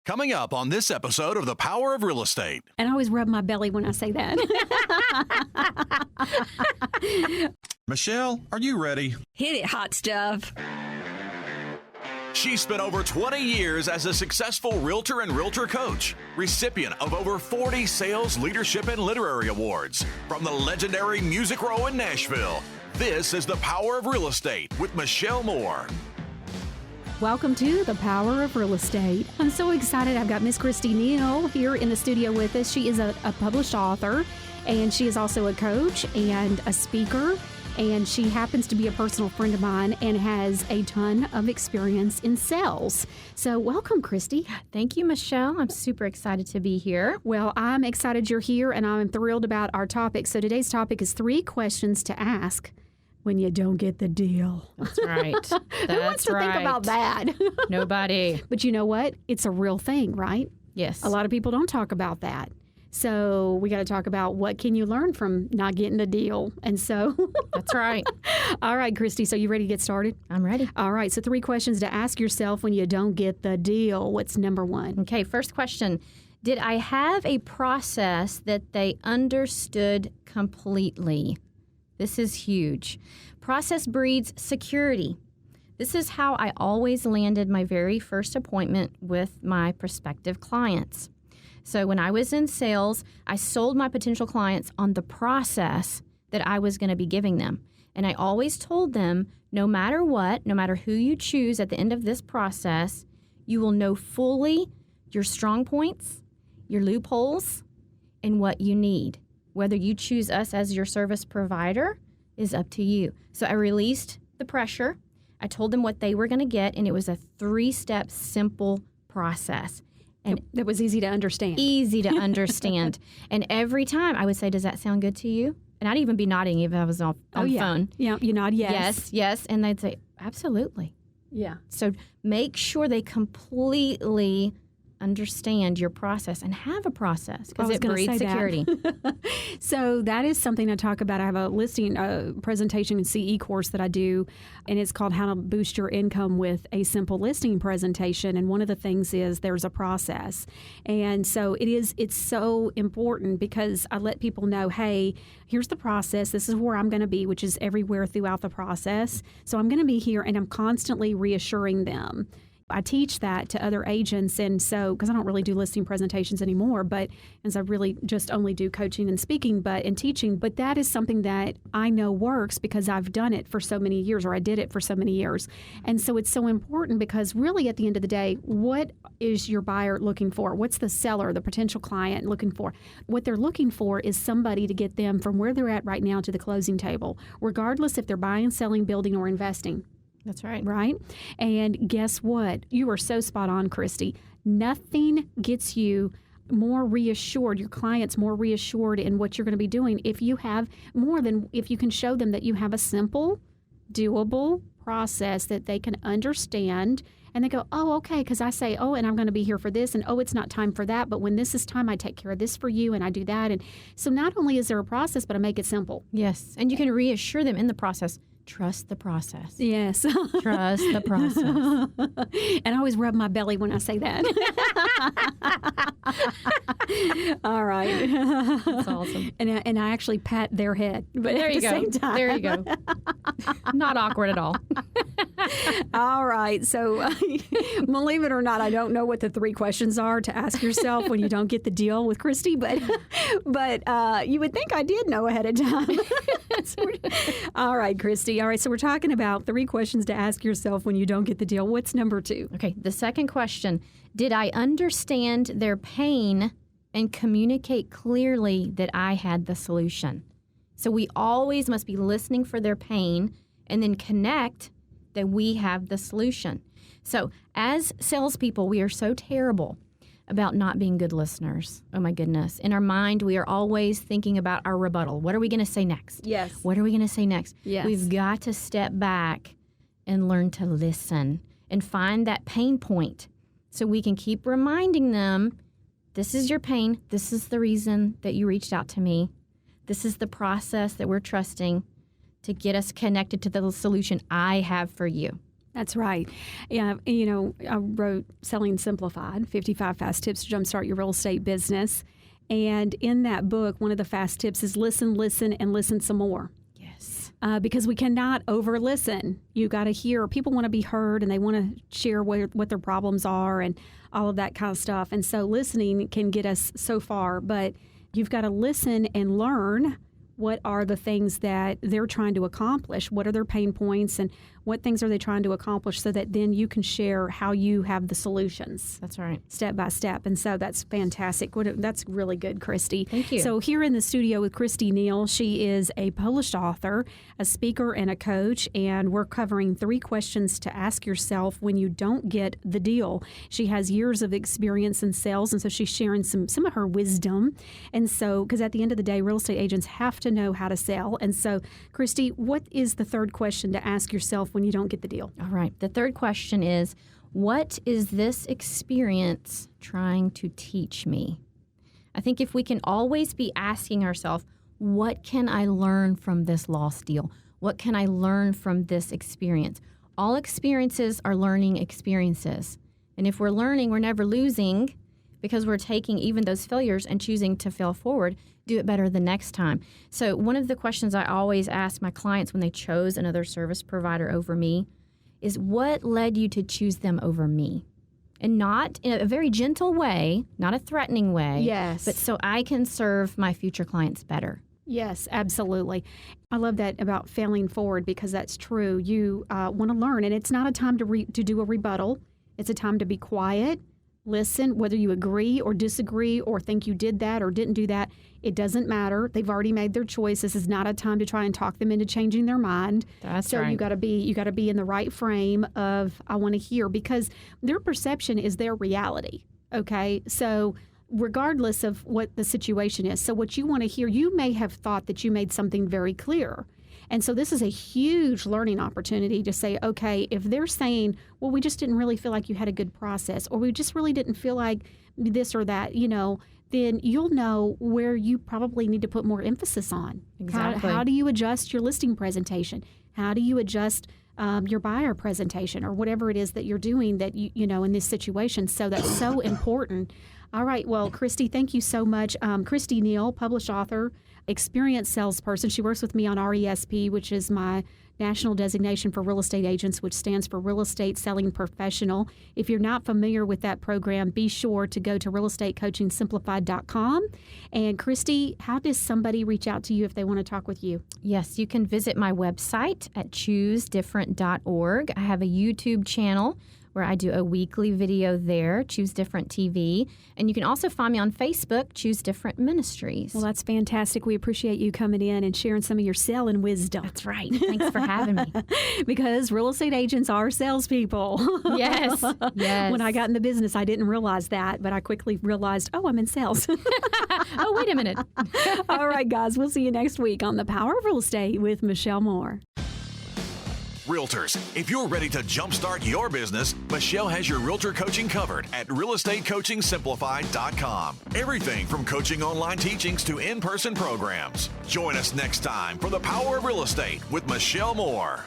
Coming up on this episode of The Power of Real Estate. And I always rub my belly when I say that. Michelle, are you ready? Hit it, hot stuff. She spent over 20 years as a successful realtor and realtor coach, recipient of over 40 sales, leadership, and literary awards from the legendary Music Row in Nashville. This is The Power of Real Estate with Michelle Moore. Welcome to The Power of Real Estate. I'm so excited. I've got Miss Christy Neal here in the studio with us. She is a published author, and she is also a coach and a speaker. And she happens to be a personal friend of mine and has a ton of experience in sales. So welcome, Christy. Thank you, Michelle. I'm super excited to be here. Well, I'm excited you're here, and I'm thrilled about our topic. So today's topic is 3 questions to ask when you don't get the deal. That's right. Who wants to think about that? Nobody. But you know what? It's a real thing, right? Yes. A lot of people don't talk about that. So we got to talk about what can you learn from not getting a deal. And so That's right. All right, Christy, so you ready to get started? I'm ready. All right, so 3 questions to ask yourself when you don't get the deal. What's number 1? Okay, first question. Did I have a process that they understood completely? This is huge. Process breeds security. This is how I always landed my very first appointment with my prospective clients. So when I was in sales, I sold my potential clients on the process that I was going to be giving them. And I always told them, no matter what, no matter who you choose at the end of this process, you will know fully your strong points, your loopholes, and what you need. Whether you choose us as your service provider is up to you. So I released the pressure. I told them what they were going to get, and it was a 3-step simple process. And that was easy to understand. Easy to understand. And every time I would say, does that sound good to you? And I'd even be nodding if I was on the phone. Yeah, you nod yes. Yes. And they'd say, absolutely. Yeah. So make sure they completely understand your process and have a process because it breeds security. So that is something I talk about. I have a listing presentation and CE course that I do, and it's called How to Boost Your Income with a Simple Listing Presentation. And one of the things is there's a process. And so it's so important because I let people know, hey, here's the process. This is where I'm going to be, which is everywhere throughout the process. So I'm going to be here, and I'm constantly reassuring them. I teach that to other agents, and so because I don't really do listing presentations anymore, but as I really just only do coaching and speaking, and teaching. But that is something that I know works because I've done it for so many years, or I did it for so many years, and so it's so important because really at the end of the day, what is your buyer looking for? What's the seller, the potential client looking for? What they're looking for is somebody to get them from where they're at right now to the closing table, regardless if they're buying, selling, building, or investing. That's right. Right? And guess what? You are so spot on, Christy. Nothing gets you more reassured, your clients more reassured in what you're going to be doing if you can show them that you have a simple, doable process that they can understand. And they go, oh, okay, because I say, oh, and I'm going to be here for this, and oh, it's not time for that, but when this is time, I take care of this for you, and I do that. And so not only is there a process, but I make it simple. Yes, and you can reassure them in the process. Trust the process. Yes. Trust the process. And I always rub my belly when I say that. All right. That's awesome. And I actually pat their head. But there you go. Same time. There you go. Not awkward at all. All right. So believe it or not, I don't know what the 3 questions are to ask yourself when you don't get the deal with Christy, but you would think I did know ahead of time. All right, Christy. All right, so we're talking about 3 questions to ask yourself when you don't get the deal. What's number 2? Okay, the second question, did I understand their pain and communicate clearly that I had the solution? So we always must be listening for their pain and then connect that we have the solution. So as salespeople, we are so terrible about not being good listeners. Oh my goodness. In our mind, we are always thinking about our rebuttal. What are we going to say next? Yes. What are we going to say next? Yes. We've got to step back and learn to listen and find that pain point so we can keep reminding them, this is your pain. This is the reason that you reached out to me. This is the process that we're trusting to get us connected to the solution I have for you. That's right. Yeah, I wrote Selling Simplified, 55 Fast Tips to Jumpstart Your Real Estate Business. And in that book, one of the fast tips is listen, and listen some more. Yes. Because we cannot over-listen. You got to hear. People want to be heard, and they want to share what their problems are and all of that kind of stuff. And so listening can get us so far, but you've got to listen and learn what are the things that they're trying to accomplish, what are their pain points, and what things are they trying to accomplish, so that then you can share how you have the solutions. That's right. Step by step. And so that's fantastic. That's really good, Christy. Thank you. So here in the studio with Christy Neal, she is a published author, a speaker, and a coach, and we're covering 3 questions to ask yourself when you don't get the deal. She has years of experience in sales, and so she's sharing some of her wisdom. And so, because at the end of the day, real estate agents have to know how to sell. And so, Christy, what is the 3rd question to ask yourself when you don't get the deal? All right. The 3rd question is, what is this experience trying to teach me? I think if we can always be asking ourselves, what can I learn from this lost deal? What can I learn from this experience? All experiences are learning experiences. And if we're learning, we're never losing, because we're taking even those failures and choosing to fail forward, do it better the next time. So one of the questions I always ask my clients when they chose another service provider over me is, what led you to choose them over me? And not in a very gentle way, not a threatening way. Yes. But so I can serve my future clients better. Yes, absolutely. I love that about failing forward, because that's true. You want to learn, and it's not a time to do a rebuttal. It's a time to be quiet, listen, whether you agree or disagree or think you did that or didn't do that. It doesn't matter. They've already made their choice. This is not a time to try and talk them into changing their mind. That's so right. you got to be in the right frame of, I want to hear, because their perception is their reality. Okay, so regardless of what the situation is, so what you want to hear, you may have thought that you made something very clear. And so this is a huge learning opportunity to say, okay, if they're saying, well, we just didn't really feel like you had a good process, or we just really didn't feel like this or that, then you'll know where you probably need to put more emphasis on. Exactly. How do you adjust your listing presentation? How do you adjust your buyer presentation, or whatever it is that you're doing that you know in this situation? So that's so important. All right. Well, Christy, thank you so much. Christy Neal, published author, experienced salesperson. She works with me on RESP, which is my national designation for real estate agents, which stands for Real Estate Selling Professional. If you're not familiar with that program, be sure to go to realestatecoachingsimplified.com. And Christy, how does somebody reach out to you if they want to talk with you? Yes, you can visit my website at choosedifferent.org. I have a YouTube channel where I do a weekly video there, Choose Different TV. And you can also find me on Facebook, Choose Different Ministries. Well, that's fantastic. We appreciate you coming in and sharing some of your selling wisdom. That's right. Thanks for having me. Because real estate agents are salespeople. Yes. Yes. When I got in the business, I didn't realize that, but I quickly realized, I'm in sales. Oh, wait a minute. All right, guys, we'll see you next week on The Power of Real Estate with Michelle Moore. Realtors, if you're ready to jumpstart your business, Michelle has your realtor coaching covered at realestatecoachingsimplified.com. Everything from coaching online teachings to in-person programs. Join us next time for The Power of Real Estate with Michelle Moore.